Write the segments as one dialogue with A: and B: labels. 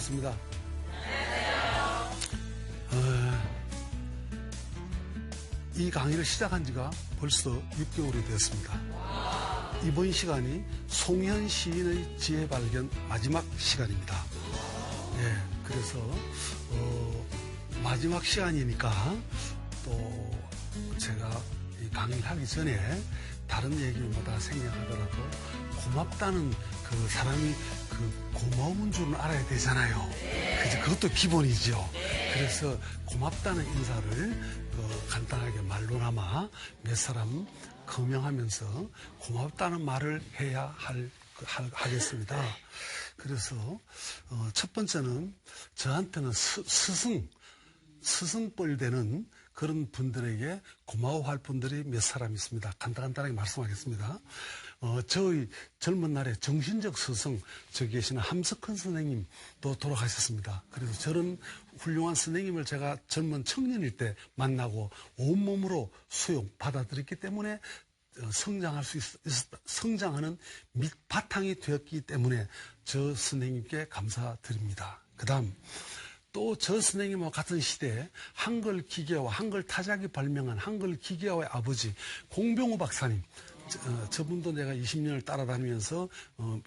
A: 반갑습니다. 이 강의를 시작한 지가 벌써 6개월이 되었습니다. 이번 시간이 송현 시인의 지혜 발견 마지막 시간입니다. 그래서 마지막 시간이니까 또 제가 이 강의를 하기 전에 다른 얘기마다 생략하더라도 고맙다는 그 사람이 그 고마운 줄은 알아야 되잖아요. 그것도 기본이죠. 그래서 고맙다는 인사를 간단하게 말로나마 몇 사람 거명하면서 고맙다는 말을 해야 하겠습니다. 그래서 첫 번째는 저한테는 스승뻘 되는 그런 분들에게 고마워할 분들이 몇 사람 있습니다. 간단하게 말씀하겠습니다. 저희 젊은 날에 정신적 스승, 저기 계시는 함석헌 선생님도 돌아가셨습니다. 그래서 저런 훌륭한 선생님을 제가 젊은 청년일 때 만나고 온몸으로 받아들였기 때문에 성장할 수 성장하는 밑바탕이 되었기 때문에 저 선생님께 감사드립니다. 그 다음, 또 저 선생님과 같은 시대에 한글 기계와 한글 타작이 발명한 한글 기계화의 아버지 공병호 박사님, 저분도 내가 20년을 따라다니면서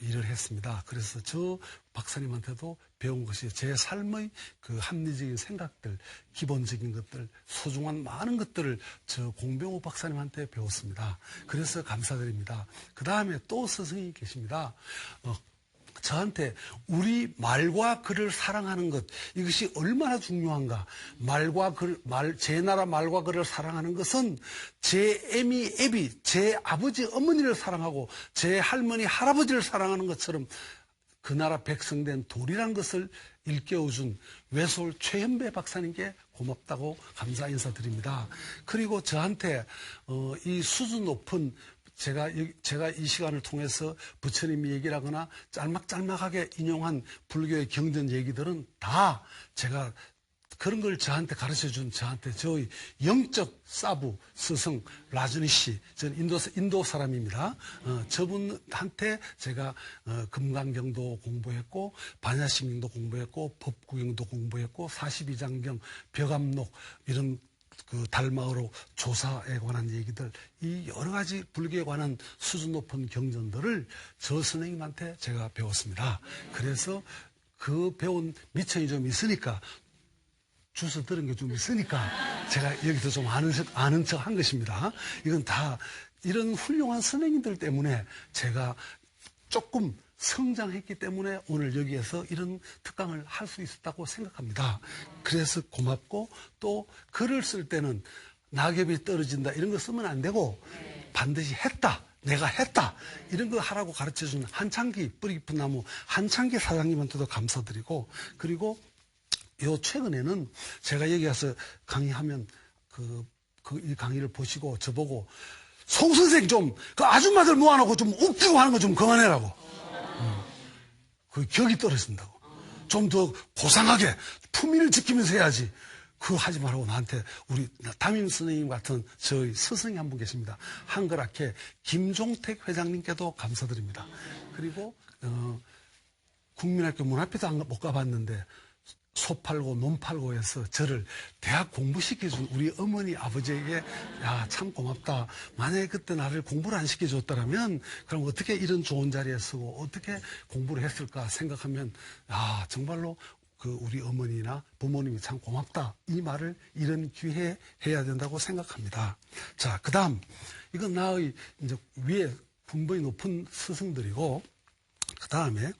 A: 일을 했습니다. 그래서 저 박사님한테도 배운 것이 제 삶의 그 합리적인 생각들, 기본적인 것들, 소중한 많은 것들을 저 공병호 박사님한테 배웠습니다. 그래서 감사드립니다. 그 다음에 또 스승이 계십니다. 저한테 우리 말과 글을 사랑하는 것, 이것이 얼마나 중요한가. 제 나라 말과 글을 사랑하는 것은 제 애비, 제 아버지, 어머니를 사랑하고 제 할머니, 할아버지를 사랑하는 것처럼 그 나라 백성된 도리라는 것을 일깨워준 외솔 최현배 박사님께 고맙다고 감사 인사드립니다. 그리고 저한테 이 수준 높은 제가 이 시간을 통해서 부처님 얘기를 하거나 짤막짤막하게 인용한 불교의 경전 얘기들은 다 제가 그런 걸 저한테 가르쳐준 저의 영적 사부 스승 라즈니 씨, 저는 인도 사람입니다. 저분한테 제가 금강경도 공부했고 반야심경도 공부했고 법구경도 공부했고 42장경, 벽암록 이런 그 달마으로 조사에 관한 얘기들, 이 여러 가지 불교에 관한 수준 높은 경전들을 저 선생님한테 제가 배웠습니다. 그래서 그 배운 미천이 좀 있으니까, 주워 들은 게 좀 있으니까 제가 여기서 좀 아는 척 한 것입니다. 이건 다 이런 훌륭한 선생님들 때문에 제가 조금 성장했기 때문에 오늘 여기에서 이런 특강을 할 수 있었다고 생각합니다. 그래서 고맙고, 또 글을 쓸 때는 낙엽이 떨어진다 이런 거 쓰면 안 되고 반드시 했다, 내가 했다 이런 거 하라고 가르쳐준 한창기, 뿌리 깊은 나무 한창기 사장님한테도 감사드리고, 그리고 요 최근에는 제가 여기 와서 강의하면 이 강의를 보시고 저보고 송 선생 좀 그 아줌마들 모아놓고 좀 웃기고 하는 거 좀 그만해라고. 그 격이 떨어진다고. 좀 더 고상하게 품위를 지키면서 해야지. 그거 하지 말라고 나한테 우리 담임 선생님 같은 저희 스승이 한 분 계십니다. 한글학회 김종택 회장님께도 감사드립니다. 그리고 국민학교 문 앞에도 못 가봤는데 소 팔고 논 팔고 해서 저를 대학 공부시켜준 우리 어머니 아버지에게 야, 참 고맙다. 만약에 그때 나를 공부를 안 시켜줬더라면 그럼 어떻게 이런 좋은 자리에 서고 어떻게 공부를 했을까 생각하면 야, 정말로 그 우리 어머니나 부모님이 참 고맙다. 이 말을 이런 기회에 해야 된다고 생각합니다. 자, 그 다음 이건 나의 이제 위에 분번이 높은 스승들이고, 그 다음에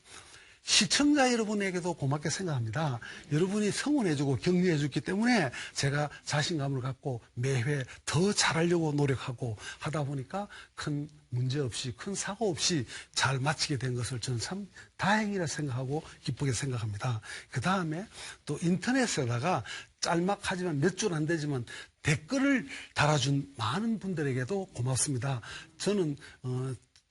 A: 시청자 여러분에게도 고맙게 생각합니다. 여러분이 성원해주고 격려해줬기 때문에 제가 자신감을 갖고 매회 더 잘하려고 노력하고 하다 보니까 큰 문제 없이, 큰 사고 없이 잘 마치게 된 것을 저는 참 다행이라 생각하고 기쁘게 생각합니다. 그 다음에 또 인터넷에다가 짤막하지만 몇 줄 안 되지만 댓글을 달아준 많은 분들에게도 고맙습니다. 저는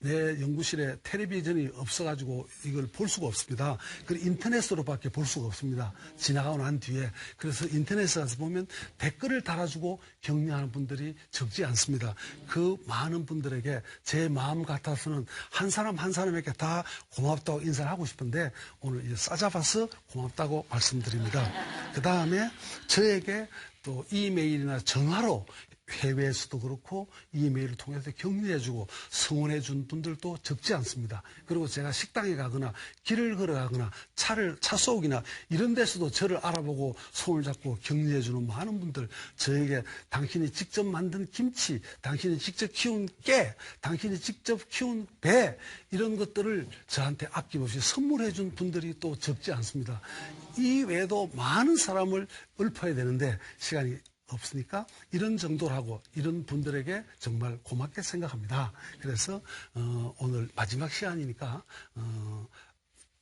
A: 내 연구실에 텔레비전이 없어가지고 이걸 볼 수가 없습니다. 그리고 인터넷으로밖에 볼 수가 없습니다. 지나가고 난 뒤에. 그래서 인터넷에 가서 보면 댓글을 달아주고 격려하는 분들이 적지 않습니다. 그 많은 분들에게 제 마음 같아서는 한 사람 한 사람에게 다 고맙다고 인사를 하고 싶은데 오늘 싸잡아서 고맙다고 말씀드립니다. 그 다음에 저에게 또 이메일이나 전화로 해외에서도 그렇고 이메일을 통해서 격려해주고 성원해준 분들도 적지 않습니다. 그리고 제가 식당에 가거나 길을 걸어가거나 차 속이나 이런 데서도 저를 알아보고 손을 잡고 격려해주는 많은 분들, 저에게 당신이 직접 만든 김치, 당신이 직접 키운 깨, 당신이 직접 키운 배 이런 것들을 저한테 아낌없이 선물해준 분들이 또 적지 않습니다. 이 외에도 많은 사람을 읊어야 되는데 시간이 없으니까 이런 정도로 하고 이런 분들에게 정말 고맙게 생각합니다. 그래서 오늘 마지막 시간이니까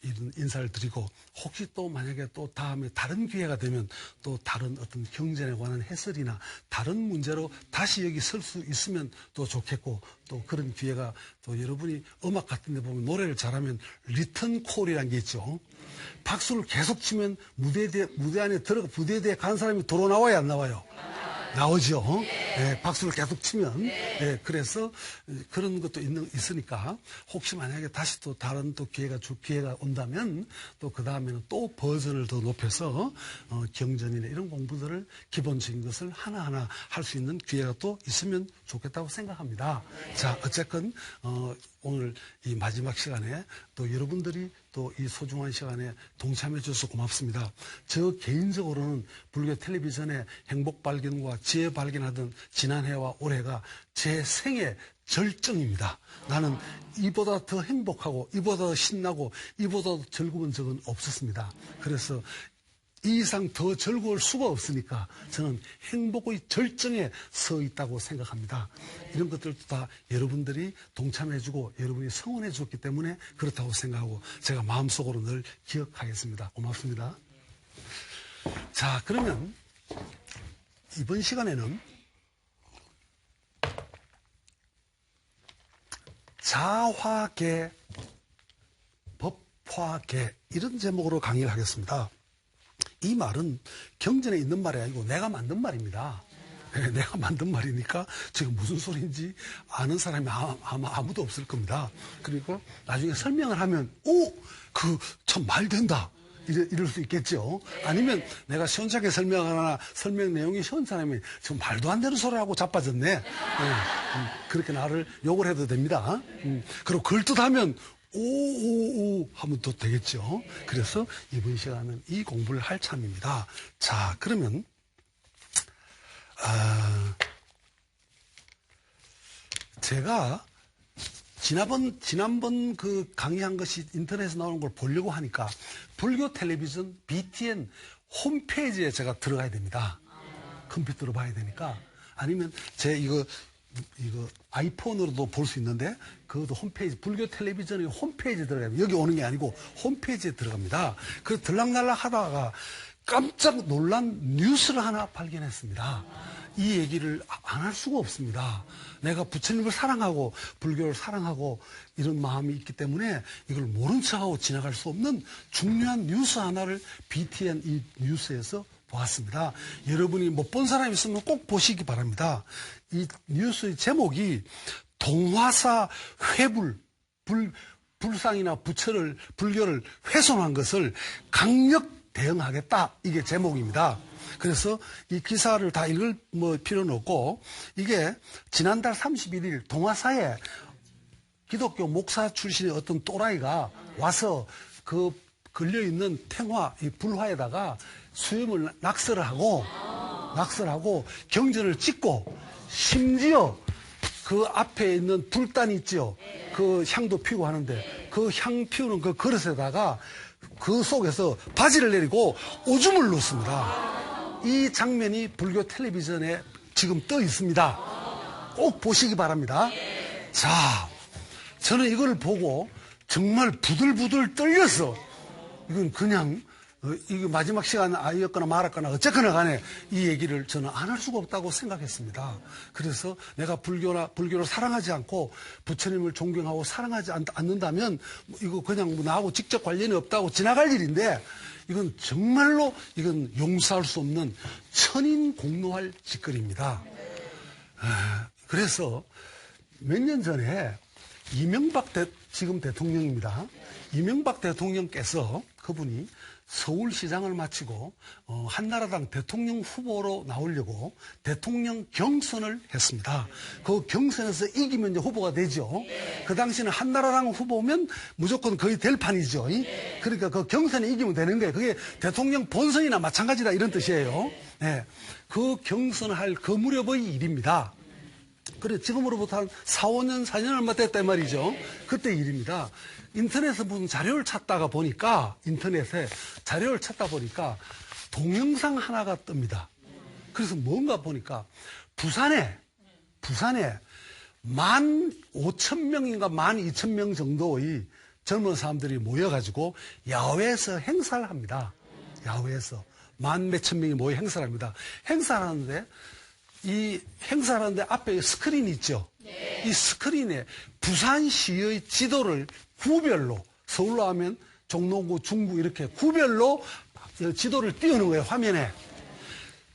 A: 이런 인사를 드리고 혹시 또 만약에 또 다음에 다른 기회가 되면 또 다른 어떤 경전에 관한 해설이나 다른 문제로 다시 여기 설 수 있으면 또 좋겠고 또 그런 기회가 또 여러분이 음악 같은 데 보면 노래를 잘하면 리턴 콜이라는 게 있죠. 박수를 계속 치면 무대 안에 들어가 무대에 간 사람이 도로 나와야 안 나와요? 나오죠. 네, 박수를 계속 치면. 네, 그래서 그런 것도 있으니까 혹시 만약에 다시 또 다른 또 기회가 온다면 또 그 다음에는 또 버전을 더 높여서 경전이나 이런 공부들을 기본적인 것을 하나하나 할 수 있는 기회가 또 있으면 좋겠다고 생각합니다. 자, 어쨌건 오늘 이 마지막 시간에 또 여러분들이 또 이 소중한 시간에 동참해 주셔서 고맙습니다. 저 개인적으로는 불교 텔레비전의 행복 발견과 지혜 발견하던 지난해와 올해가 제 생애 절정입니다. 나는 이보다 더 행복하고 이보다 더 신나고 이보다 더 즐거운 적은 없었습니다. 그래서 이 이상 더 즐거울 수가 없으니까 저는 행복의 절정에 서 있다고 생각합니다. 이런 것들도 다 여러분들이 동참해주고 여러분이 성원해 줬기 때문에 그렇다고 생각하고 제가 마음속으로 늘 기억하겠습니다. 고맙습니다. 자, 그러면 이번 시간에는 자화계, 법화계 이런 제목으로 강의를 하겠습니다. 이 말은 경전에 있는 말이 아니고 내가 만든 말입니다. 네, 내가 만든 말이니까 지금 무슨 소리인지 아는 사람이 아마 아무도 없을 겁니다. 그리고 나중에 설명을 하면 참 말 된다 이럴 수 있겠죠. 아니면 내가 시원찮게 설명하나 설명 내용이 시원찮으면 지금 말도 안 되는 소리하고 자빠졌네. 그렇게 나를 욕을 해도 됩니다. 그리고 걸뜻하면 오오오 하면 또 되겠죠. 그래서 이번 시간은 이 공부를 할 참입니다. 자, 그러면 제가 지난번 그 강의한 것이 인터넷에 나오는 걸 보려고 하니까 불교 텔레비전 BTN 홈페이지에 제가 들어가야 됩니다. 컴퓨터로 봐야 되니까. 아니면 제 이거 아이폰으로도 볼 수 있는데 그것도 홈페이지, 불교 텔레비전의 홈페이지에 들어가요. 여기 오는 게 아니고 홈페이지에 들어갑니다. 그래서 들락날락 하다가 깜짝 놀란 뉴스를 하나 발견했습니다. 이 얘기를 안 할 수가 없습니다. 내가 부처님을 사랑하고 불교를 사랑하고 이런 마음이 있기 때문에 이걸 모른 척하고 지나갈 수 없는 중요한 뉴스 하나를 BTN 이 뉴스에서 보았습니다. 여러분이 못 본 사람이 있으면 꼭 보시기 바랍니다. 이 뉴스의 제목이 동화사 회불, 불상이나 불교를 훼손한 것을 강력 대응하겠다. 이게 제목입니다. 그래서 이 기사를 다 읽을 필요는 없고 이게 지난달 31일 동화사에 기독교 목사 출신의 어떤 또라이가 와서 그 걸려있는 탱화, 이 불화에다가 수염을 낙서를 하고 경전을 찍고 심지어 그 앞에 있는 불단 있죠. 그 향도 피우고 하는데 그 향 피우는 그 그릇에다가 그 속에서 바지를 내리고 오줌을 넣습니다. 이 장면이 불교 텔레비전에 지금 떠 있습니다. 꼭 보시기 바랍니다. 자, 저는 이걸 보고 정말 부들부들 떨려서 이건 그냥 이게 마지막 시간 아이였거나 말았거나 어쨌거나 간에 이 얘기를 저는 안 할 수가 없다고 생각했습니다. 그래서 내가 불교를 사랑하지 않고 부처님을 존경하고 사랑하지 않는다면 이거 그냥 뭐 나하고 직접 관련이 없다고 지나갈 일인데 이건 정말로 이건 용서할 수 없는 천인 공노할 짓거리입니다. 그래서 몇 년 전에 이명박 지금 대통령입니다. 이명박 대통령께서 그분이 서울시장을 마치고 한나라당 대통령 후보로 나오려고 대통령 경선을 했습니다. 그 경선에서 이기면 이제 후보가 되죠. 그 당시는 한나라당 후보면 무조건 거의 될 판이죠. 그러니까 그 경선에 이기면 되는 거예요. 그게 대통령 본선이나 마찬가지다 이런 뜻이에요. 네. 그 경선을 할 그 무렵의 일입니다. 그래 지금으로부터 한 4, 5년, 4년 얼마 됐단 말이죠. 그때 일입니다. 인터넷에 무슨 자료를 찾다가 보니까 동영상 하나가 뜹니다. 그래서 뭔가 보니까 부산에 15,000명인가 12,000명 정도의 젊은 사람들이 모여가지고 야외에서 행사를 합니다. 야외에서 만 몇천 명이 모여 행사를 합니다. 행사를 하는데 이 행사하는데 앞에 스크린이 있죠. 네. 이 스크린에 부산시의 지도를 구별로 서울로 하면 종로구, 중구 이렇게 구별로 지도를 띄우는 거예요. 화면에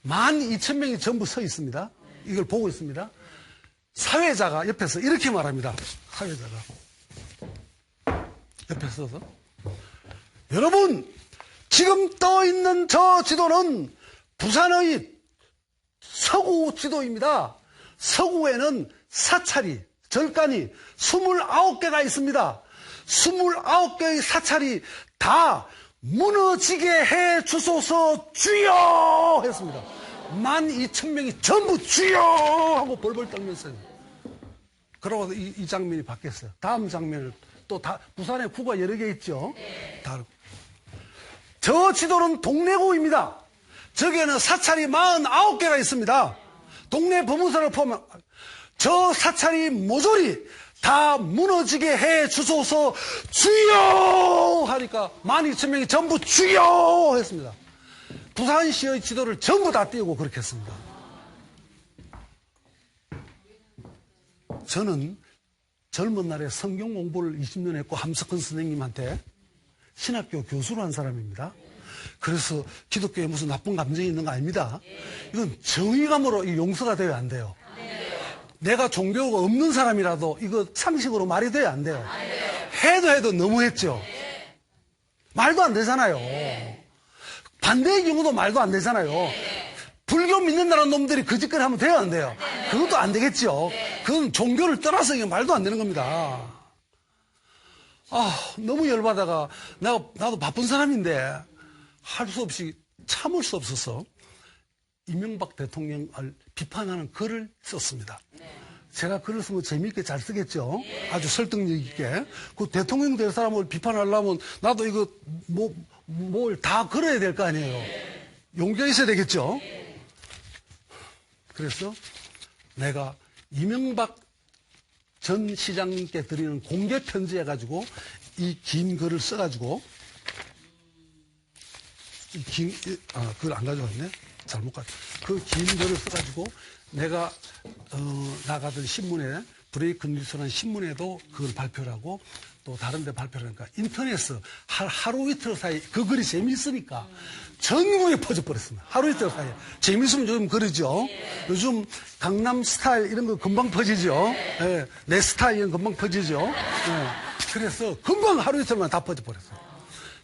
A: 12,000명이 전부 서 있습니다. 이걸 보고 있습니다. 사회자가 옆에서 이렇게 말합니다. 사회자가 옆에 서서 여러분 지금 떠 있는 저 지도는 부산의 서구 지도입니다. 서구에는 사찰이, 절간이 29개가 있습니다. 29개의 사찰이 다 무너지게 해 주소서 주여 했습니다. 12,000명이 전부 주여 하고 벌벌 떨면서요. 그러고 이 장면이 바뀌었어요. 다음 장면을 또 부산에 구가 여러 개 있죠. 저 지도는 동래구입니다. 저기에는 사찰이 49개가 있습니다. 동네 법무사를 보면 저 사찰이 모조리 다 무너지게 해 주소서 주여 하니까 12,000명이 전부 주여 했습니다. 부산시의 지도를 전부 다 띄우고 그렇게 했습니다. 저는 젊은 날에 성경 공부를 20년 했고 함석헌 선생님한테 신학교 교수로 한 사람입니다. 그래서 기독교에 무슨 나쁜 감정이 있는 거 아닙니다. 이건 정의감으로 용서가 되어야 안 돼요. 내가 종교가 없는 사람이라도 이거 상식으로 말이 돼야 안 돼요. 해도 너무했죠. 말도 안 되잖아요. 반대의 경우도 말도 안 되잖아요. 불교 믿는다는 놈들이 그 짓거리 하면 돼요 안 돼요? 그것도 안 되겠죠. 그건 종교를 떠나서 이게 말도 안 되는 겁니다. 너무 열받아가 나도 바쁜 사람인데 할 수 없이 참을 수 없어서 이명박 대통령을 비판하는 글을 썼습니다. 제가 글을 쓰면 재미있게 잘 쓰겠죠. 아주 설득력 있게. 그 대통령 될 사람을 비판하려면 나도 이거 뭘 다 걸어야 될 거 아니에요. 용기가 있어야 되겠죠. 그래서 내가 이명박 전 시장님께 드리는 공개 편지 해가지고 이 긴 글을 써가지고 그걸 안 가져왔네. 잘못 갔. 그 긴 글을 써가지고 내가 나가던 신문에 브레이크 뉴스라는 신문에도 그걸 발표를 하고 또 다른 데 발표를 하니까 인터넷에서 하루 이틀 사이 그 글이 재미있으니까 전국에 퍼져버렸습니다. 하루 이틀 사이에. 재미있으면 요즘 그러죠. 요즘 강남 스타일 이런 거 금방 퍼지죠. 네, 내 스타일 이런 거 금방 퍼지죠. 네, 그래서 금방 하루 이틀만 다 퍼져버렸어요.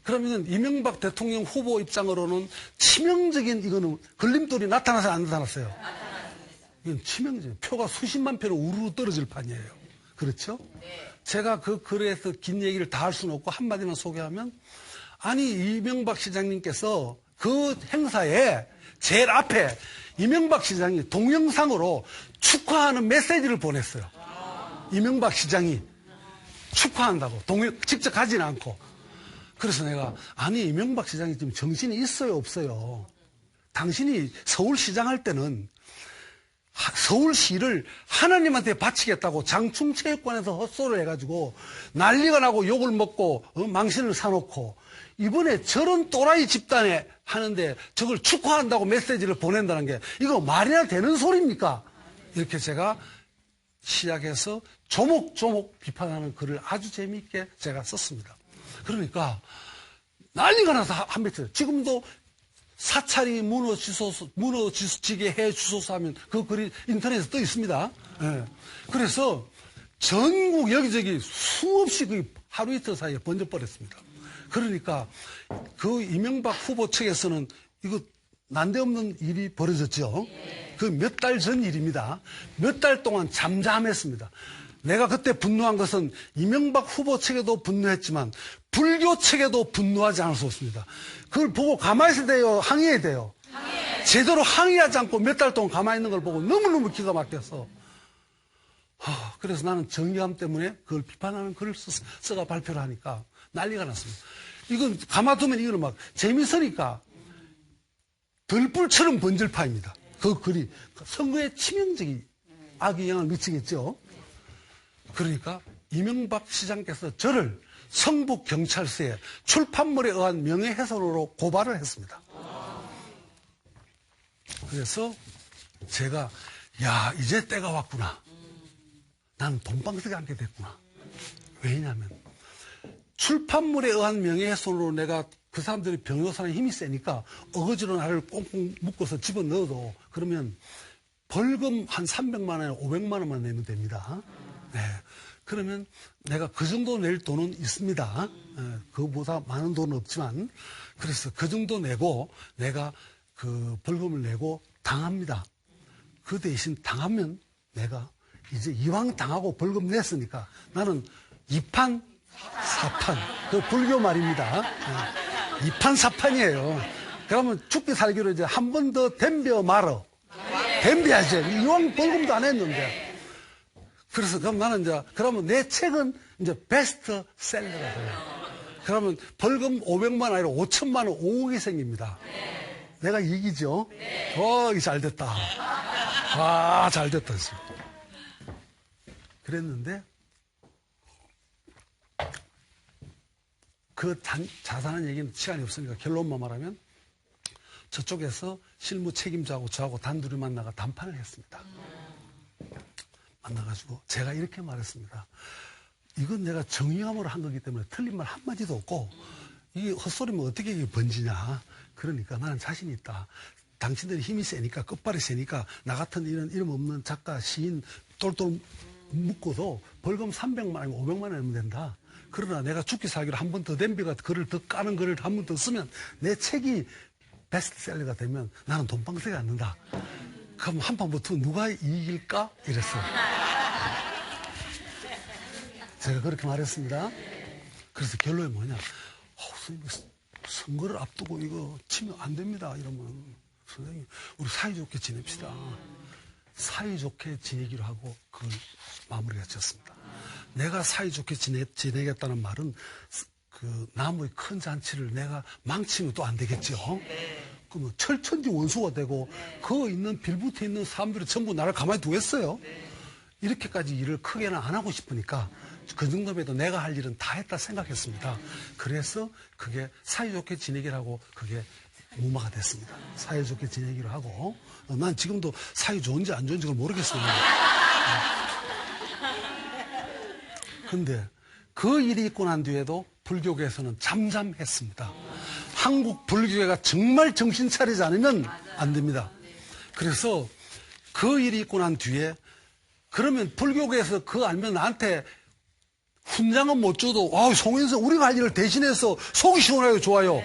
A: 그러면 이명박 대통령 후보 입장으로는 치명적인 이거는 걸림돌이 나타나서 안 나타났어요. 이건 치명적인 표가 수십만 표로 우르르 떨어질 판이에요. 그렇죠? 제가 그 글에서 긴 얘기를 다 할 수는 없고 한마디만 소개하면 아니 이명박 시장님께서 그 행사에 제일 앞에 이명박 시장이 동영상으로 축하하는 메시지를 보냈어요. 이명박 시장이 축하한다고 직접 가지는 않고. 그래서 내가 아니 이명박 시장이 지금 정신이 있어요 없어요? 당신이 서울시장 할 때는 서울시를 하나님한테 바치겠다고 장충체육관에서 헛소리를 해가지고 난리가 나고 욕을 먹고 망신을 사놓고 이번에 저런 또라이 집단에 하는데 저걸 축하한다고 메시지를 보낸다는 게 이거 말이나 되는 소리입니까? 이렇게 제가 시작해서 조목조목 비판하는 글을 아주 재미있게 제가 썼습니다. 그러니까 난리가 나서 한 배. 지금도 사찰이 무너지게 해 주소서 하면 그 글이 인터넷에 떠 있습니다. 네. 그래서 전국 여기저기 수없이 그 하루 이틀 사이에 번져버렸습니다. 그러니까 그 이명박 후보 측에서는 이거 난데없는 일이 벌어졌죠. 그 몇 달 전 일입니다. 몇 달 동안 잠잠했습니다. 내가 그때 분노한 것은 이명박 후보 측에도 분노했지만 불교 측에도 분노하지 않을 수 없습니다. 그걸 보고 가만히 있어야 돼요? 항의해야 돼요? 제대로 항의하지 않고 몇 달 동안 가만히 있는 걸 보고 너무너무 기가 막혀서 그래서 나는 정의감 때문에 그걸 비판하는 글을 써가 발표를 하니까 난리가 났습니다. 이건 가만두면 이거는 막 재밌으니까 들불처럼 번질파입니다. 그 글이 선거에 치명적인 악영향을 미치겠죠. 그러니까 이명박 시장께서 저를 성북경찰서에 출판물에 의한 명예훼손으로 고발을 했습니다. 그래서 제가 이제 때가 왔구나. 나는 돈방석에 앉게 됐구나. 왜냐하면 출판물에 의한 명예훼손으로 내가 그 사람들이 변호사는 힘이 세니까 어거지로 나를 꽁꽁 묶어서 집어넣어도 그러면 벌금 한 300만 원에 500만 원만 내면 됩니다. 네. 그러면 내가 그 정도 낼 돈은 있습니다. 그거보다 많은 돈은 없지만 그래서 그 정도 내고 내가 그 벌금을 내고 당합니다. 그 대신 당하면 내가 이제 이왕 당하고 벌금 냈으니까 나는 이판 사판 그 불교 말입니다. 이판 사판이에요. 그러면 죽기 살기로 이제 한 번 더 덤벼 말어. 덤벼야지. 이왕 벌금도 안 했는데. 그래서 그럼 나는 이제 그러면 내 책은 이제 베스트셀러가 돼요. 그러면 벌금 500만 원 아니라 5천만 원 5억이 생깁니다. 내가 이기죠. 이게 잘 됐다. 잘 됐다. 그랬는데 그 자세한 얘기는 시간이 없으니까 결론만 말하면 저쪽에서 실무 책임자하고 저하고 단둘이 만나가 담판을 했습니다. 만나가지고 제가 이렇게 말했습니다. 이건 내가 정의감으로 한 거기 때문에 틀린 말 한마디도 없고 이게 헛소리면 어떻게 이게 번지냐. 그러니까 나는 자신 있다. 당신들이 힘이 세니까 끝발이 세니까 나 같은 이름 없는 작가 시인 똘똘 묶어도 벌금 300만 원 500만 원 내면 된다. 그러나 내가 죽기 살기로 한 번 더 댐비가 글을 더 까는 글을 한 번 더 쓰면 내 책이 베스트셀러가 되면 나는 돈방석에 앉는다. 그럼 한 판 붙으면 누가 이길까? 이랬어요. 제가 그렇게 말했습니다. 그래서 결론이 뭐냐. 선생님, 선거를 앞두고 이거 치면 안 됩니다. 이러면 선생님 우리 사이좋게 지냅시다. 사이좋게 지내기로 하고 그걸 마무리가 지었습니다. 내가 사이좋게 지내겠다는 말은 그 나무의 큰 잔치를 내가 망치면 또 안 되겠죠. 그러면 철천지 원수가 되고 그 있는 빌붙어 있는 사람들이 전부 나를 가만히 두겠어요. 이렇게까지 일을 크게는 안 하고 싶으니까 그 정도면 내가 할 일은 다 했다 생각했습니다. 그래서 그게 사이좋게 지내기로 하고 그게 무마가 됐습니다. 사이좋게 지내기로 하고 난 지금도 사이 좋은지 안 좋은지 그걸 모르겠어요. 근데 그 일이 있고 난 뒤에도 불교계에서는 잠잠했습니다. 한국 불교계가 정말 정신 차리지 않으면 안 됩니다. 그래서 그 일이 있고 난 뒤에 그러면 불교계에서 그거 알면 나한테 훈장은 못 줘도 송인선 우리가 할 일을 대신해서 속이 시원해요. 좋아요.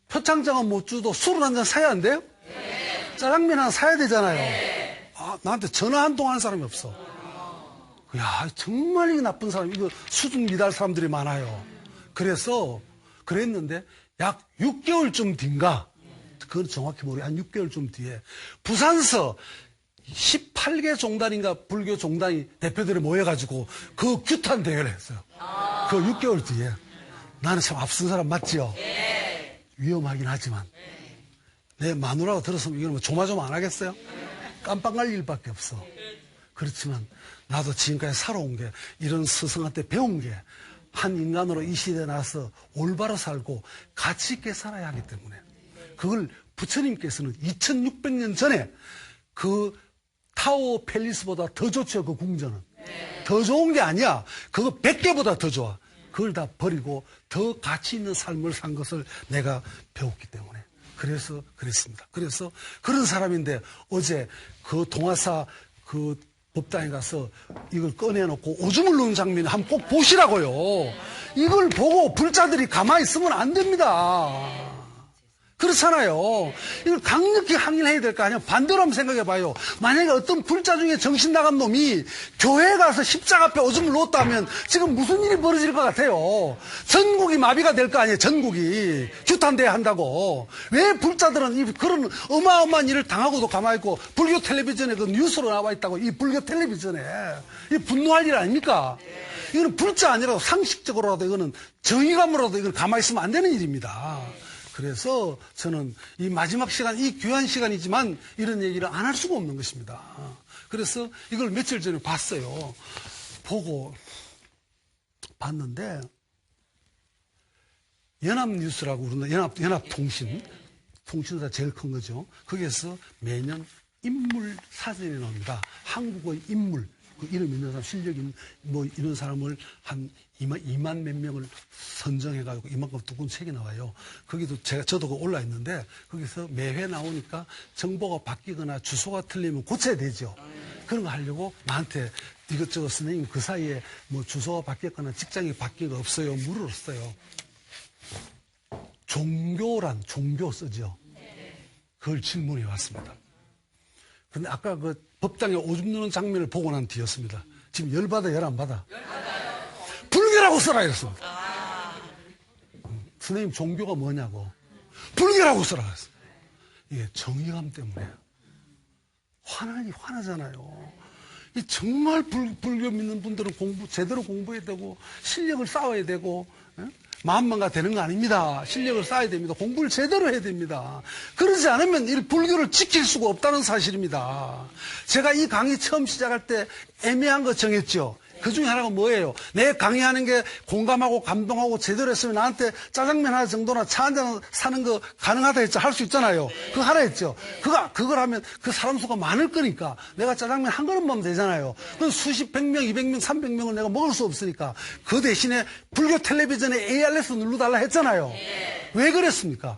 A: 표창장은 못 줘도 술을 한 잔 사야 안 돼요? 짜장면 하나 사야 되잖아요. 나한테 전화 한 통 하는 사람이 없어. 야, 정말 이 나쁜 사람, 이거 수준 미달 사람들이 많아요. 그래서, 그랬는데, 약 6개월쯤 뒤인가, 그건 정확히 모르겠어요. 한 6개월쯤 뒤에, 부산서 18개 종단인가 불교 종단이 대표들이 모여가지고, 그 규탄 대회를 했어요. 그 6개월 뒤에. 나는 참 앞선 사람 맞지요? 위험하긴 하지만. 내 마누라가 들었으면 이거는 조마조마 안 하겠어요? 깜빡 갈 일밖에 없어. 그렇지만 나도 지금까지 살아온 게 이런 스승한테 배운 게 한 인간으로 이 시대에 나서 올바로 살고 가치 있게 살아야 하기 때문에 그걸 부처님께서는 2600년 전에 그 타워 팰리스보다 더 좋죠. 그 궁전은. 더 좋은 게 아니야. 그거 100개보다 더 좋아. 그걸 다 버리고 더 가치 있는 삶을 산 것을 내가 배웠기 때문에. 그래서 그랬습니다. 그래서 그런 사람인데 어제 그 동화사 그 법당에 가서 이걸 꺼내놓고 오줌을 누는 장면을 한번 꼭 보시라고요. 이걸 보고 불자들이 가만히 있으면 안 됩니다. 그렇잖아요. 이걸 강력히 항의해야 될 거 아니에요. 반대로 한번 생각해봐요. 만약에 어떤 불자 중에 정신 나간 놈이 교회에 가서 십자가 앞에 오줌을 놓았다면 지금 무슨 일이 벌어질 것 같아요. 전국이 마비가 될 거 아니에요. 전국이. 규탄돼야 한다고. 왜 불자들은 그런 어마어마한 일을 당하고도 가만히 있고 불교 텔레비전에 그 뉴스로 나와 있다고. 이 불교 텔레비전에. 이 분노할 일 아닙니까? 이거는 불자 아니라도 상식적으로라도 이거는 정의감으로라도 이걸 가만히 있으면 안 되는 일입니다. 그래서 저는 이 마지막 시간, 이 귀한 시간이지만 이런 얘기를 안 할 수가 없는 것입니다. 그래서 이걸 며칠 전에 봤어요. 보고 봤는데 연합뉴스라고 그러는 연합통신, 통신사 제일 큰 거죠. 거기에서 매년 인물 사진이 나옵니다. 한국의 인물, 그 이름 있는 사람, 실력 있는 뭐 이런 사람을 한 2만 몇 명을 선정해가지고 이만큼 두꺼운 책이 나와요. 거기도 저도 올라 있는데 거기서 매회 나오니까 정보가 바뀌거나 주소가 틀리면 고쳐야 되죠. 그런 거 하려고 나한테 이것저것 선생님 그 사이에 뭐 주소가 바뀌었거나 직장이 바뀐 거 없어요? 물었어요. 종교란 종교 쓰죠. 그걸 질문해 왔습니다. 근데 아까 그 법당에 오줌 누는 장면을 보고 난 뒤였습니다. 지금 열받아, 열 안 받아? 불교라고 써라 이랬습니다. 선생님 종교가 뭐냐고. 불교라고 써라 그랬어요. 이게 정의감 때문에. 화나잖아요. 이 정말 불교 믿는 분들은 제대로 공부해야 되고, 실력을 쌓아야 되고, 마음만가 되는 거 아닙니다. 실력을 쌓아야 됩니다. 공부를 제대로 해야 됩니다. 그러지 않으면 이 불교를 지킬 수가 없다는 사실입니다. 제가 이 강의 처음 시작할 때 애매한 거 정했죠. 그 중에 하나가 뭐예요? 내 강의하는 게 공감하고 감동하고 제대로 했으면 나한테 짜장면 하나 정도나 차 한잔 사는 거 가능하다 했죠. 할 수 있잖아요. 그거 하라 했죠. 그걸 하면 그 사람 수가 많을 거니까 내가 짜장면 한 그릇 먹으면 되잖아요. 그건 수십, 100명, 200명, 300명을 내가 먹을 수 없으니까 그 대신에 불교 텔레비전에 ARS 눌러달라 했잖아요. 왜 그랬습니까?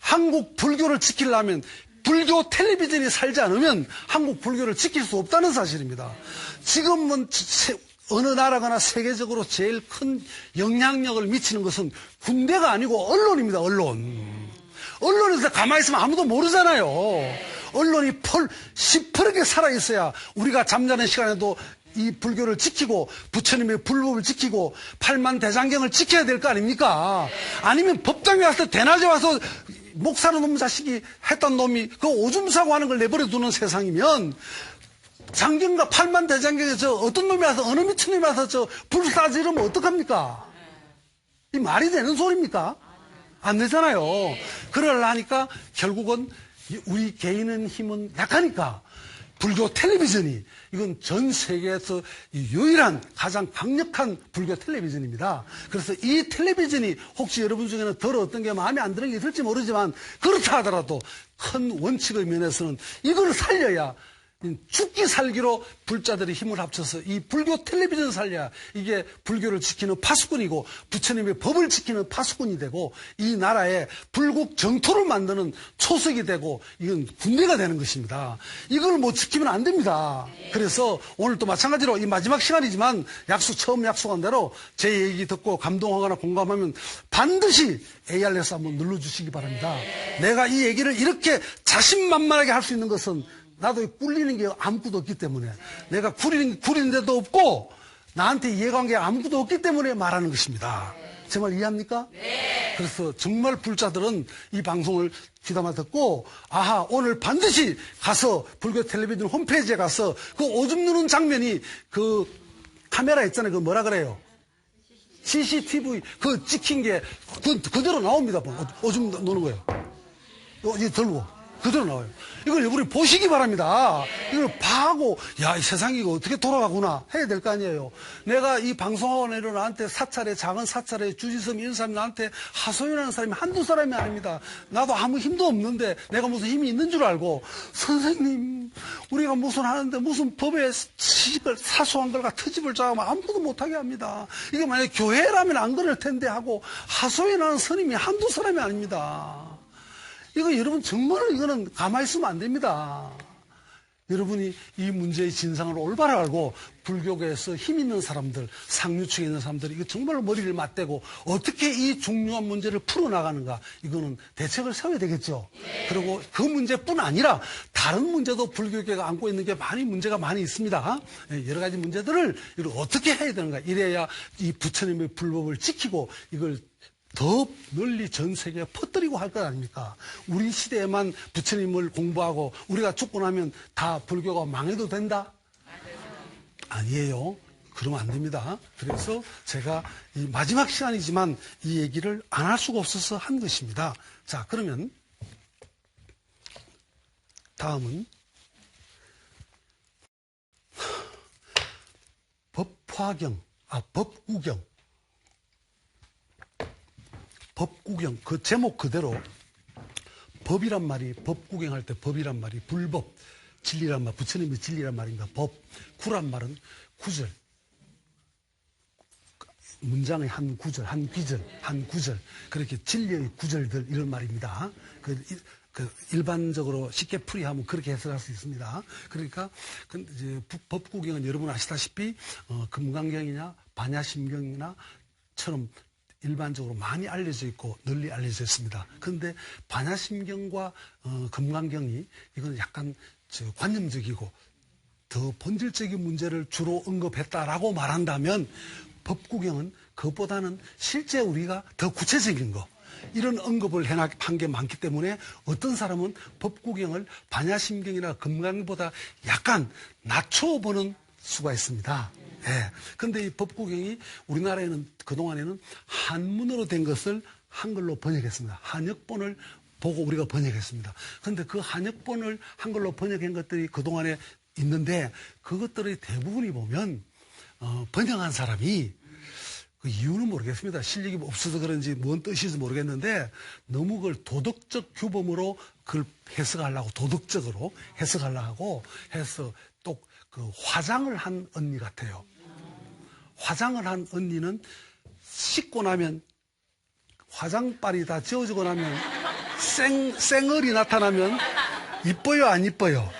A: 한국 불교를 지키려면 불교 텔레비전이 살지 않으면 한국 불교를 지킬 수 없다는 사실입니다. 지금은 어느 나라거나 세계적으로 제일 큰 영향력을 미치는 것은 군대가 아니고 언론입니다. 언론에서 가만히 있으면 아무도 모르잖아요. 언론이 시퍼렇게 살아있어야 우리가 잠자는 시간에도 이 불교를 지키고 부처님의 불법을 지키고 팔만대장경을 지켜야 될 거 아닙니까? 아니면 법당에 와서 대낮에 와서 목사는 놈 자식이 했던 놈이 그 오줌 싸고 하는 걸 내버려 두는 세상이면 장경과 팔만대장경에 어떤 놈이 와서 어느 미친놈이 와서 불 싸지르면 어떡합니까? 이 말이 되는 소리입니까? 안 되잖아요. 그러려니까 결국은 우리 개인의 힘은 약하니까 불교 텔레비전이 이건 전 세계에서 유일한 가장 강력한 불교 텔레비전입니다. 그래서 이 텔레비전이 혹시 여러분 중에는 덜 어떤 게 마음에 안 드는 게 있을지 모르지만 그렇다 하더라도 큰 원칙의 면에서는 이걸 살려야 죽기 살기로 불자들이 힘을 합쳐서 이 불교 텔레비전 살려야 이게 불교를 지키는 파수꾼이고 부처님의 법을 지키는 파수꾼이 되고 이 나라의 불국 정토를 만드는 초석이 되고 이건 군대가 되는 것입니다. 이걸 못 지키면 안 됩니다. 그래서 오늘 또 마찬가지로 이 마지막 시간이지만 처음 약속한 대로 제 얘기 듣고 감동하거나 공감하면 반드시 ARS 한번 눌러주시기 바랍니다. 내가 이 얘기를 이렇게 자신만만하게 할 수 있는 것은 나도 꿀리는 게 아무것도 없기 때문에 내가 구리는 데도 없고 나한테 이해간 게 아무것도 없기 때문에 말하는 것입니다. 제 말 이해합니까? 네. 그래서 정말 불자들은 이 방송을 귀담아 듣고 아하 오늘 반드시 가서 불교 텔레비전 홈페이지에 가서 그 오줌 누는 장면이 그 카메라 있잖아요. 그 뭐라 그래요? CCTV 그 찍힌 게 그대로 나옵니다. 오줌 누는 거예요. 이제 들고 그대로 나와요. 이걸 여러분이 보시기 바랍니다. 이걸 봐하고, 야, 이 세상이 이거 어떻게 돌아가구나 해야 될 거 아니에요. 내가 이 방송하고 내려 나한테 사찰에, 작은 사찰에 주지섬 이런 사람이 나한테 하소연하는 사람이 한두 사람이 아닙니다. 나도 아무 힘도 없는데 내가 무슨 힘이 있는 줄 알고, 선생님, 우리가 무슨 하는데 무슨 법에 시집을, 사소한 걸과 트집을 짜면 아무것도 못하게 합니다. 이게 만약에 교회라면 안 그럴 텐데 하고 하소연하는 스님이 한두 사람이 아닙니다. 이거 여러분 정말 이거는 가만히 있으면 안 됩니다. 여러분이 이 문제의 진상을 올바로 알고 불교계에서 힘 있는 사람들, 상류층에 있는 사람들이 이거 정말 머리를 맞대고 어떻게 이 중요한 문제를 풀어나가는가, 이거는 대책을 세워야 되겠죠. 그리고 그 문제뿐 아니라 다른 문제도 불교계가 안고 있는 게 문제가 많이 있습니다. 여러 가지 문제들을 이걸 어떻게 해야 되는가, 이래야 이 부처님의 불법을 지키고 이걸 더 널리 전 세계에 퍼뜨리고 할 것 아닙니까? 우리 시대에만 부처님을 공부하고 우리가 죽고 나면 다 불교가 망해도 된다? 아니에요. 그러면 안 됩니다. 그래서 제가 이 마지막 시간이지만 이 얘기를 안 할 수가 없어서 한 것입니다. 자, 그러면 다음은 법구경. 법구경, 그 제목 그대로 법이란 말이, 법구경할 때 법이란 말이 불법, 진리란 말, 부처님의 진리란 말입니다. 법, 구란 말은 구절, 문장의 한 구절, 한 구절, 그렇게 진리의 구절들 이런 말입니다. 일반적으로 쉽게 풀이하면 그렇게 해석할 수 있습니다. 그러니까 이제 법구경은 여러분 아시다시피 금강경이나 반야심경이나처럼 일반적으로 많이 알려져 있고 널리 알려져 있습니다. 그런데 반야심경과 금강경이 이건 약간 관념적이고 더 본질적인 문제를 주로 언급했다라고 말한다면, 법구경은 그것보다는 실제 우리가 더 구체적인 거, 이런 언급을 한 게 많기 때문에 어떤 사람은 법구경을 반야심경이나 금강보다 약간 낮춰보는 수가 있습니다. 예. 근데 이 법구경이 우리나라에는 그동안에는 한문으로 된 것을 한글로 번역했습니다. 한역본을 보고 우리가 번역했습니다. 그런데 그 한역본을 한글로 번역한 것들이 그동안에 있는데, 그것들의 대부분이 보면 번역한 사람이 그 이유는 모르겠습니다. 실력이 없어서 그런지 뭔 뜻인지 모르겠는데 너무 그걸 도덕적 규범으로 그걸 해석하려고, 도덕적으로 해석하려고 해서 또 그 화장을 한 언니 같아요. 화장을 한 언니는 씻고 나면, 화장빨이 다 지워지고 나면 쌩얼이 나타나면 이뻐요, 안 이뻐요?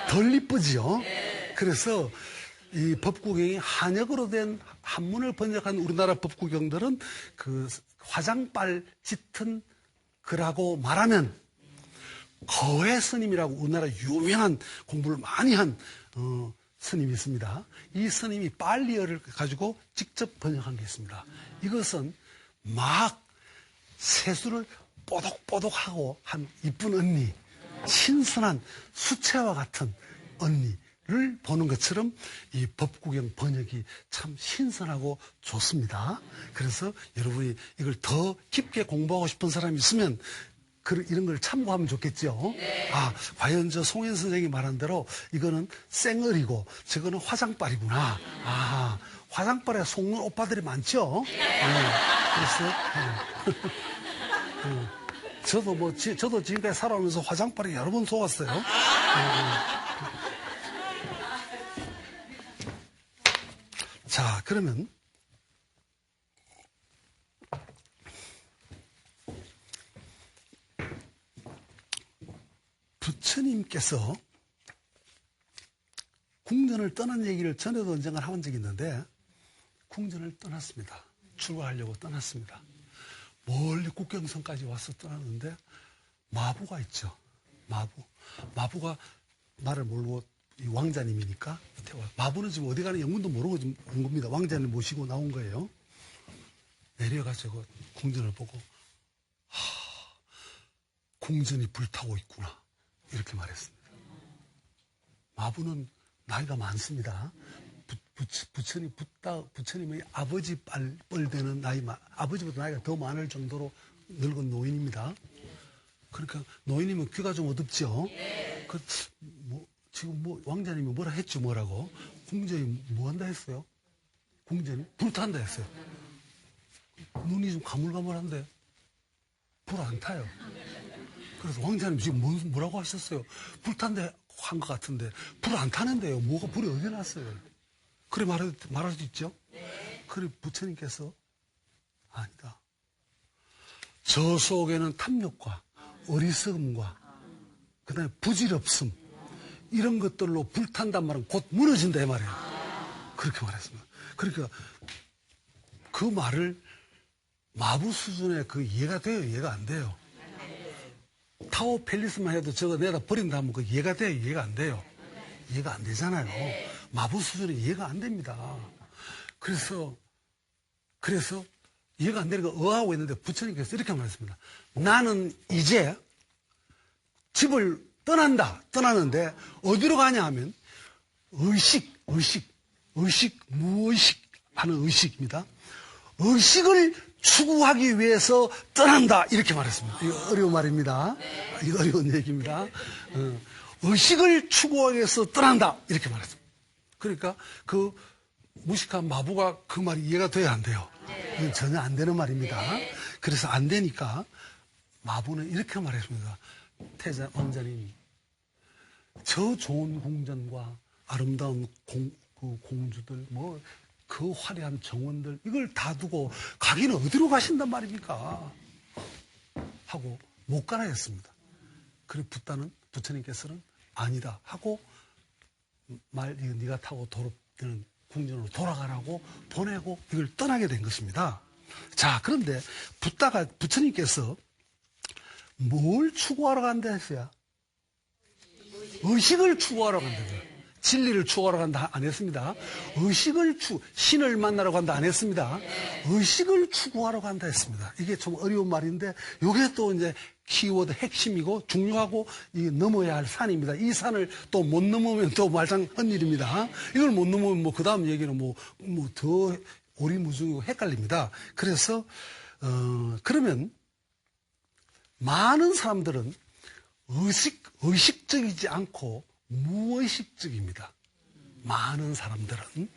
A: 덜 이쁘지요. 그래서 이 법구경이 한역으로 된 한문을 번역한 우리나라 법구경들은 그 화장빨 짙은 글하고 말하면 거회 스님이라고 우리나라 유명한 공부를 많이 한 스님이 있습니다. 이 스님이 빨리어를 가지고 직접 번역한 게 있습니다. 이것은 막 세수를 뽀독뽀독하고 한 이쁜 언니, 신선한 수채화 같은 언니를 보는 것처럼 이 법구경 번역이 참 신선하고 좋습니다. 그래서 여러분이 이걸 더 깊게 공부하고 싶은 사람이 있으면 이런 걸 참고하면 좋겠죠. 아, 과연 저 송현 선생님이 말한 대로 이거는 쌩얼이고 저거는 화장빨이구나. 아, 화장빨에 속는 오빠들이 많죠. 그래서 저도 지금까지 살아오면서 화장빨에 여러 번 속았어요. 자, 그러면 부처님께서 궁전을 떠난 얘기를 전에도 언젠가 한 적이 있는데, 궁전을 떠났습니다. 출가하려고 떠났습니다. 멀리 국경선까지 와서 떠났는데 마부가 있죠. 마부가 말을 모르고, 이 왕자님이니까 마부는 지금 어디 가는 영문도 모르고 지금 온 겁니다. 왕자님 모시고 나온 거예요. 내려가지고 궁전을 보고, 궁전이 불타고 있구나, 이렇게 말했습니다. 마부는 나이가 많습니다. 부처님의 아버지 뻘 되는 아버지보다 나이가 더 많을 정도로 늙은 노인입니다. 그러니까 노인이면 귀가 좀 어둡죠? 지금 왕자님이 뭐라 했죠, 뭐라고? 궁전이 뭐 한다 했어요? 궁전이? 불탄다 했어요. 눈이 좀 가물가물한데, 불 안 타요. 그래서 왕자님 지금 뭐라고 하셨어요? 불탄다 한 것 같은데, 불 안 타는데요. 뭐가 불이 어디 났어요? 그래 말할 수 있죠? 그래 부처님께서, 아니다. 저 속에는 탐욕과 어리석음과 그 다음에 부질없음 이런 것들로 불탄단 말은 곧 무너진다 이 말이에요. 그렇게 말했습니다. 그러니까 그 말을 마부 수준의 그 이해가 돼요? 이해가 안 돼요? 타워 팰리스만 해도 저거 내다 버린다 하면 그 이해가 돼요? 이해가 안 돼요? 이해가 안 되잖아요. 마부 수준은 이해가 안 됩니다. 그래서 이해가 안 되니까 의아하고 있는데 부처님께서 이렇게 말했습니다. 나는 이제 집을 떠나는데 어디로 가냐 하면 무의식 하는 의식입니다. 의식을 추구하기 위해서 떠난다 이렇게 말했습니다. 이거 어려운 말입니다. 이거 어려운 얘기입니다. 의식을 추구하기 위해서 떠난다 이렇게 말했습니다. 그러니까 그 무식한 마부가 그 말이 이해가 돼야 안 돼요. 이건 전혀 안 되는 말입니다. 그래서 안 되니까 마부는 이렇게 말했습니다. 태자 왕자님, 저 좋은 궁전과 아름다운 공주들, 그 화려한 정원들, 이걸 다 두고 가기는 어디로 가신단 말입니까? 하고 못 가라 했습니다. 그래 부처님께서는 아니다 하고 이거 네가 타고 궁전으로 돌아가라고 보내고 이걸 떠나게 된 것입니다. 자, 그런데 부처님께서 뭘 추구하러 간다 했어요? 의식을 추구하러 간다고요. 진리를 추구하러 간다 안 했습니다. 신을 만나러 간다 안 했습니다. 의식을 추구하러 간다 했습니다. 이게 좀 어려운 말인데 이게 또 이제 키워드 핵심이고 중요하고 넘어야 할 산입니다. 이 산을 또 못 넘으면 또 말짱한 일입니다. 이걸 못 넘으면 그 다음 얘기는 더 오리무중이고 헷갈립니다. 그래서 그러면 많은 사람들은 의식적이지 않고 무의식적입니다. 많은 사람들은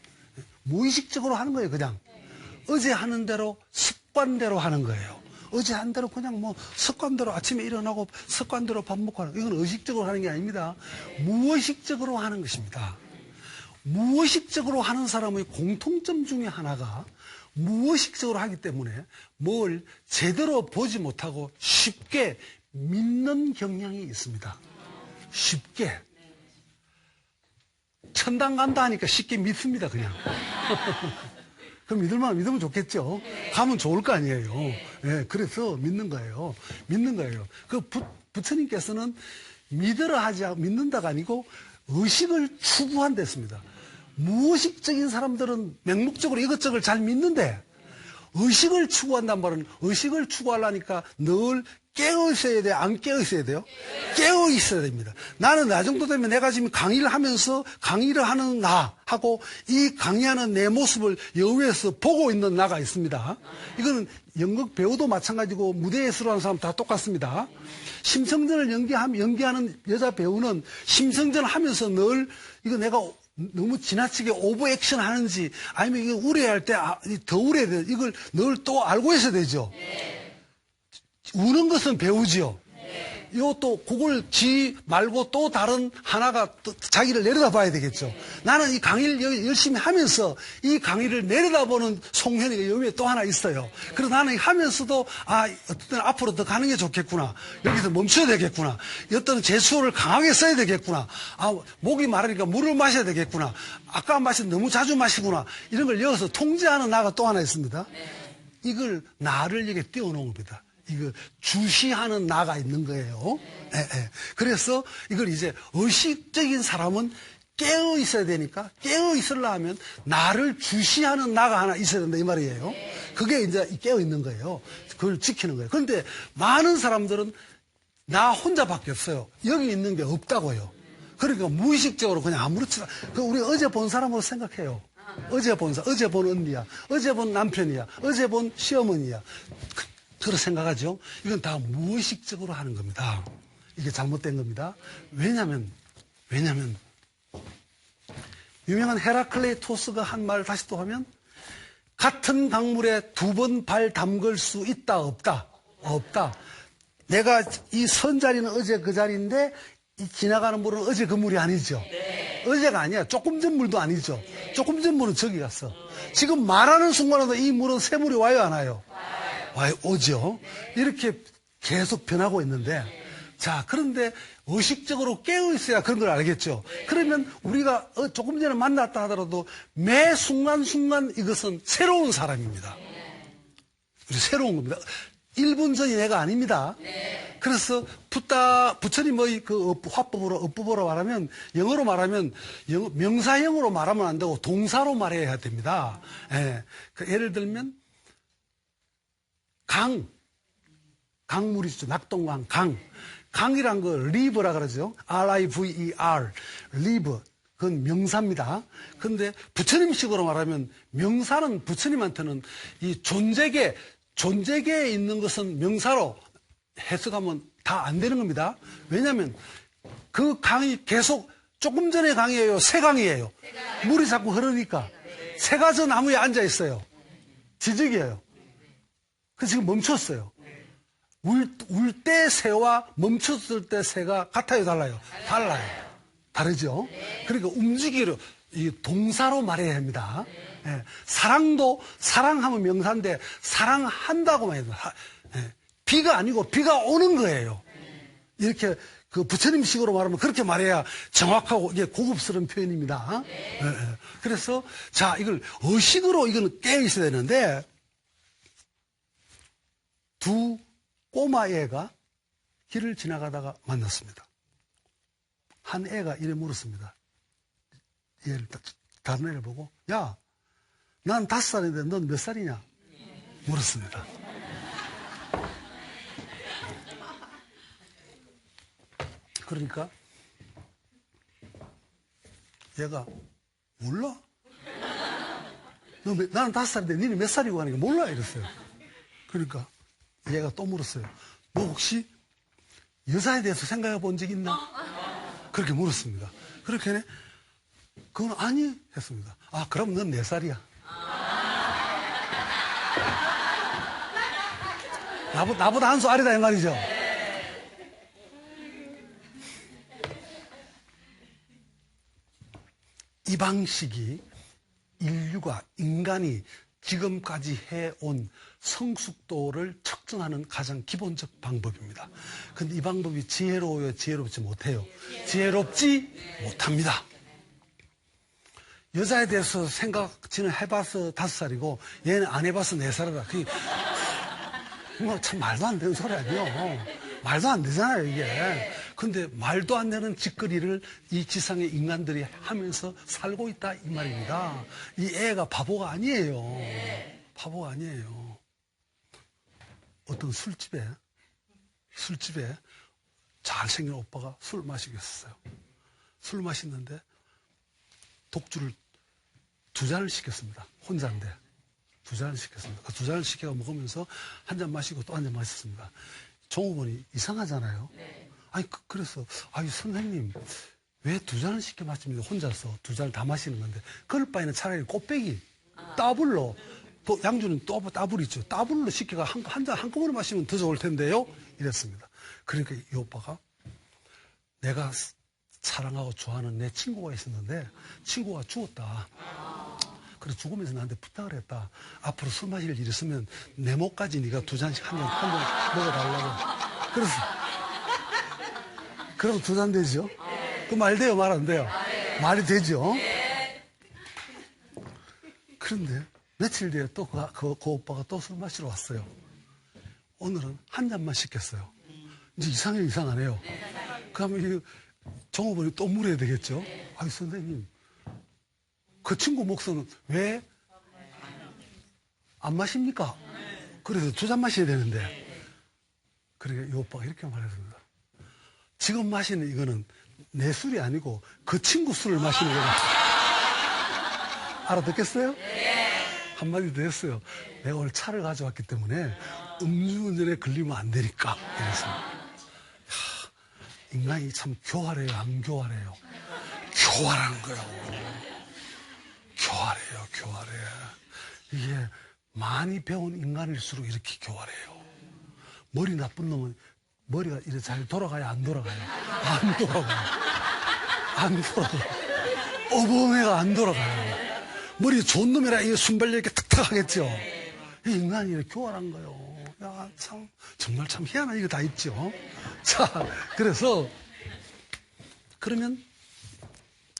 A: 무의식적으로 하는 거예요. 그냥 어제 하는 대로 습관대로 하는 거예요. 어제 한 대로 그냥 습관대로 아침에 일어나고 습관대로 밥 먹고 하는 거예요. 이건 의식적으로 하는 게 아닙니다. 무의식적으로 하는 것입니다. 무의식적으로 하는 사람의 공통점 중에 하나가 무의식적으로 하기 때문에 뭘 제대로 보지 못하고 쉽게 믿는 경향이 있습니다. 쉽게. 천당 간다 하니까 쉽게 믿습니다, 그냥. 그럼 믿으면 좋겠죠? 가면 좋을 거 아니에요. 예, 그래서 믿는 거예요. 부처님께서는 믿는다가 아니고 의식을 추구한다 했습니다. 무의식적인 사람들은 맹목적으로 이것저것 잘 믿는데 의식을 추구한단 말은 의식을 추구하려니까 늘 깨어 있어야 돼요? 안 깨어 있어야 돼요? 깨어 있어야 됩니다. 나는 나 정도 되면 내가 지금 강의를 하면서 강의를 하는 나하고 이 강의하는 내 모습을 여위에서 보고 있는 나가 있습니다. 이거는 연극 배우도 마찬가지고 무대 예술하는 사람 다 똑같습니다. 심성전을 연기하는 여자 배우는 심성전을 하면서 늘 이거 내가 너무 지나치게 오버 액션 하는지 아니면 이거 우려할 때 더 우려야 돼요. 이걸 늘 또 알고 있어야 되죠. 우는 것은 배우지요. 이것도 그걸 말고 또 다른 하나가 또 자기를 내려다봐야 되겠죠. 나는 이 강의를 열심히 하면서 이 강의를 내려다보는 송현이가 여기에 또 하나 있어요. 그래서 나는 하면서도 어떤 때는 앞으로 더 가는 게 좋겠구나. 여기서 멈춰야 되겠구나. 어떤 제수어를 강하게 써야 되겠구나. 목이 마르니까 물을 마셔야 되겠구나. 아까 마신 너무 자주 마시구나. 이런 걸 여기서 통제하는 나가 또 하나 있습니다. 이걸 나를 여기 띄워놓은 겁니다. 이거 주시하는 나가 있는 거예요. 그래서 이걸 이제 의식적인 사람은 깨어 있어야 되니까 깨어 있으려 하면 나를 주시하는 나가 하나 있어야 된다 이 말이에요. 그게 이제 깨어 있는 거예요. 그걸 지키는 거예요. 그런데 많은 사람들은 나 혼자밖에 없어요. 여기 있는 게 없다고요. 그러니까 무의식적으로 그냥 아무렇지나 우리 어제 본 사람으로 생각해요. 어제 본 언니야, 어제 본 남편이야, 어제 본 시어머니야. 그렇게 생각하죠. 이건 다 무의식적으로 하는 겁니다. 이게 잘못된 겁니다. 왜냐하면 유명한 헤라클레이토스가 한 말을 다시 또 하면 같은 강물에 2번 발 담글 수 있다 없다? 없다. 내가 이 선 자리는 어제 그 자리인데 이 지나가는 물은 어제 그 물이 아니죠. 어제가 아니야. 조금 전 물도 아니죠. 조금 전 물은 저기 갔어. 지금 말하는 순간에도 이 물은 새물이 와요 안 와요? 와요. 오죠. 이렇게 계속 변하고 있는데 자 그런데 의식적으로 깨어 있어야 그런 걸 알겠죠. 그러면 우리가 조금 전에 만났다 하더라도 매 순간순간 이것은 새로운 사람입니다. 새로운 겁니다. 1분 전이 내가 아닙니다. 그래서 부처님의 그 어법으로 말하면, 영어로 말하면, 명사형으로 말하면 안 되고 동사로 말해야 됩니다. 예. 예를 들면, 강물이죠. 낙동강, 강이란 거 리버라 그러죠. R-I-V-E-R. 리버. 그건 명사입니다. 그런데 부처님식으로 말하면 명사는 부처님한테는 이 존재계에 있는 것은 명사로 해석하면 다 안 되는 겁니다. 왜냐하면 그 강이 계속 조금 전에 강이에요? 새 강이에요? 물이 자꾸 흐르니까. 새가 저 나무에 앉아 있어요. 지적이에요. 그래서 지금 멈췄어요. 울 때 새와 멈췄을 때 새가 같아요, 달라요? 달라요. 다르죠? 그러니까 움직이려, 이 동사로 말해야 합니다. 예. 사랑하면 명사인데, 사랑한다고 말해야 예. 비가 아니고 비가 오는 거예요. 이렇게 그 부처님식으로 말하면 그렇게 말해야 정확하고 이게 고급스러운 표현입니다. 예. 그래서, 자, 이걸 의식으로 이거는 깨어 있어야 되는데, 두 꼬마 애가 길을 지나가다가 만났습니다. 한 애가 이래 물었습니다. 얘를 다른 애를 보고, 야, 난 5살인데 넌 몇 살이냐? 물었습니다. 그러니까 얘가 몰라? 나는 5살인데 니는 몇 살이고 하니까 몰라 이랬어요. 그러니까 얘가 또 물었어요. 너 혹시 여자에 대해서 생각해 본 적 있나? 그렇게 물었습니다. 그렇게 그건 아니 했습니다. 아 그럼 넌 4살이야. 나보다 한 수 아래다 이 말이죠. 이 방식이 인간이 지금까지 해온 성숙도를 측정하는 가장 기본적 방법입니다. 근데 이 방법이 지혜로워요? 지혜롭지 못해요? 지혜롭지 못합니다. 여자에 대해서 지는 해봐서 5살이고 얘는 안 해봐서 4살이다. 그게 참 말도 안 되는 소리 아니에요. 말도 안 되잖아요, 이게. 근데 말도 안 되는 짓거리를 이 지상의 인간들이 하면서 살고 있다, 이 말입니다. 이 애가 바보가 아니에요. 바보가 아니에요. 어떤 술집에 잘생긴 오빠가 술 마시고 있었어요. 술 마시는데 독주를 2잔을 시켰습니다. 혼자인데. 2잔을 시켰습니다. 그 2잔을 시켜 먹으면서 한 잔 마시고 또 한 잔 마셨습니다. 종업원이 이상하잖아요. 아니, 그래서, 선생님, 왜 2잔을 시켜 마십니까? 혼자서 2잔을 다 마시는 건데. 그럴 바에는 차라리 꽃배기, 따블로, 또 양주는 또 따블이죠. 따블로 시켜가 한 잔 한꺼번에 마시면 더 좋을 텐데요? 이랬습니다. 그러니까 이 오빠가 내가 사랑하고 좋아하는 내 친구가 있었는데, 친구가 죽었다. 그래서 죽으면서 나한테 부탁을 했다. 앞으로 술 마실 일 있으면 내 목까지 네가 2잔씩 한 잔 먹어달라고. 그래서 그럼 2잔 되죠? 그 말 돼요? 말 안 돼요? 말이 되죠? 그런데 며칠 뒤에 또 그 오빠가 또 술 마시러 왔어요. 오늘은 한 잔만 시켰어요. 이제 이상하네요. 그러면 이 종업원이 또 물어야 되겠죠? 선생님. 그 친구 목소는 왜 안 마십니까? 그래서 2잔 마셔야 되는데. 그러니까 이 오빠가 이렇게 말했습니다. 지금 마시는 이거는 내 술이 아니고 그 친구 술을 마시는 거다. 알아듣겠어요? 한마디 더 했어요. 내가 오늘 차를 가져왔기 때문에 음주운전에 걸리면 안 되니까. 그래서 인간이 참 교활해요, 안 교활해요? 교활한 거라고. 교활해요, 교활해. 이게 많이 배운 인간일수록 이렇게 교활해요. 머리 나쁜 놈은 머리가 이렇게 잘 돌아가요, 안 돌아가요? 안 돌아가요. 안 돌아가요. 어벙애가 안 돌아가요. 머리 좋은 놈이라 이 순발력 이렇게 탁탁 하겠죠. 이 인간이 이렇게 교활한 거요. 야, 참, 정말 참 희한한 이거 다 있죠. 자, 그래서, 그러면,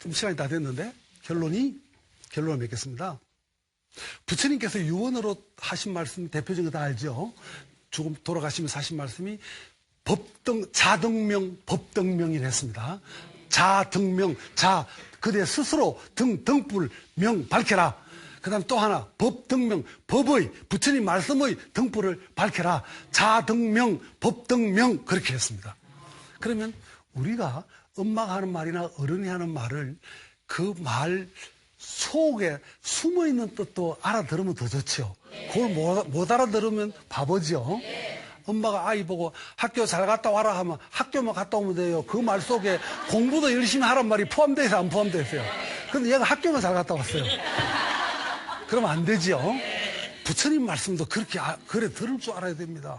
A: 좀 시간이 다 됐는데, 결론을 맺겠습니다. 부처님께서 유언으로 하신 말씀, 대표적인 거 다 알죠? 조금 돌아가시면서 하신 말씀이, 자등명, 법등명이라 했습니다. 자등명, 그대 스스로 등불, 명 밝혀라. 그 다음 또 하나, 법등명, 부처님 말씀의 등불을 밝혀라. 자등명, 법등명, 그렇게 했습니다. 그러면 우리가 엄마가 하는 말이나 어른이 하는 말을 그 말 속에 숨어있는 뜻도 알아들으면 더 좋죠. 그걸 못 알아들으면 바보죠. 엄마가 아이 보고 학교 잘 갔다 와라 하면 학교만 갔다 오면 돼요. 그 말 속에 공부도 열심히 하란 말이 포함되어 있어요, 안 포함되어 있어요? 근데 얘가 학교만 잘 갔다 왔어요. 그러면 안 되죠. 부처님 말씀도 그렇게 그래 들을 줄 알아야 됩니다.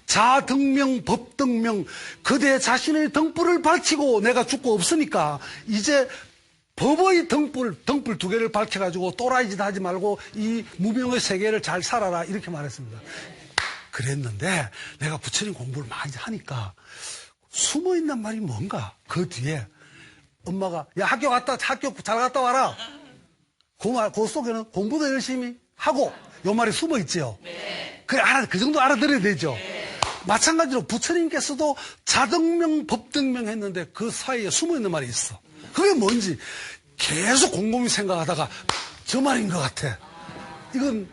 A: 자등명, 법등명, 그대 자신의 등불을 밝히고 내가 죽고 없으니까 이제 법의 등불 2개를 밝혀가지고 또라이 짓 하지 말고 이 무명의 세계를 잘 살아라 이렇게 말했습니다. 그랬는데 내가 부처님 공부를 많이 하니까 숨어있는 말이 뭔가 그 뒤에 엄마가 야 학교 잘 갔다 와라. 그 속에는 공부도 열심히 하고 요 말이 숨어있지요. 그 정도 알아들어야 되죠. 마찬가지로 부처님께서도 자등명 법등명 했는데 그 사이에 숨어있는 말이 있어. 그게 뭔지 계속 곰곰이 생각하다가 저 말인 것 같아. 이건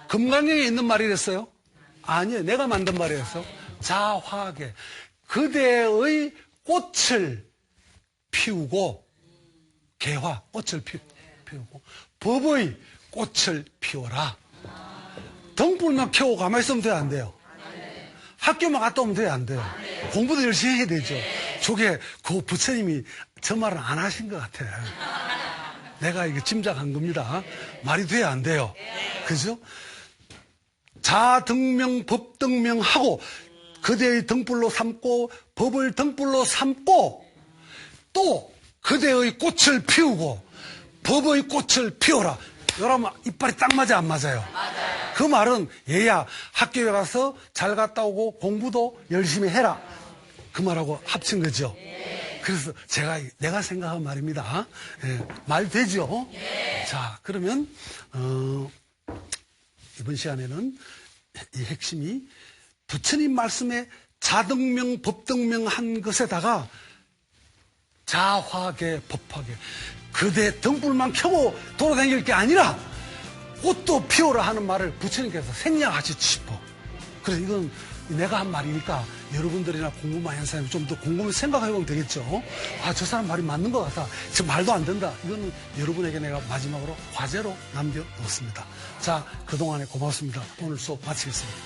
A: 금강경에 있는 말이랬어요? 아니에요. 내가 만든 말이었어. 자화계. 그대의 꽃을 피우고 개화, 꽃을 피우고 법의 꽃을 피워라. 등불만 켜고 가만히 있으면 돼요, 안 돼요? 학교만 갔다 오면 돼요, 안 돼요? 공부도 열심히 해야 되죠. 저게 그 부처님이 저 말은 안 하신 것 같아. 내가 이게 짐작한 겁니다. 말이 돼야 안 돼요. 그죠? 자등명, 법등명 하고 그대의 등불로 삼고 법을 등불로 삼고 또 그대의 꽃을 피우고 법의 꽃을 피워라. 여러분 이빨이 딱 맞아 안 맞아요? 맞아요. 그 말은 얘야 학교에 가서 잘 갔다 오고 공부도 열심히 해라. 그 말하고 합친 거죠. 그래서 내가 생각한 말입니다. 말 되죠? 자, 그러면 이번 시간에는 이 핵심이 부처님 말씀에 자등명, 법등명 한 것에다가 자화계, 법화계 그대 등불만 켜고 돌아다닐 게 아니라 꽃도 피워라 하는 말을 부처님께서 생략하시고 싶어. 그래서 이건 내가 한 말이니까 여러분들이나 공부 많이 하는 사람이 좀 더 곰곰이 생각해보면 되겠죠. 아, 저 사람 말이 맞는 것 같아. 저 말도 안 된다. 이거는 여러분에게 내가 마지막으로 과제로 남겨놓습니다. 자, 그동안에 고맙습니다. 오늘 수업 마치겠습니다.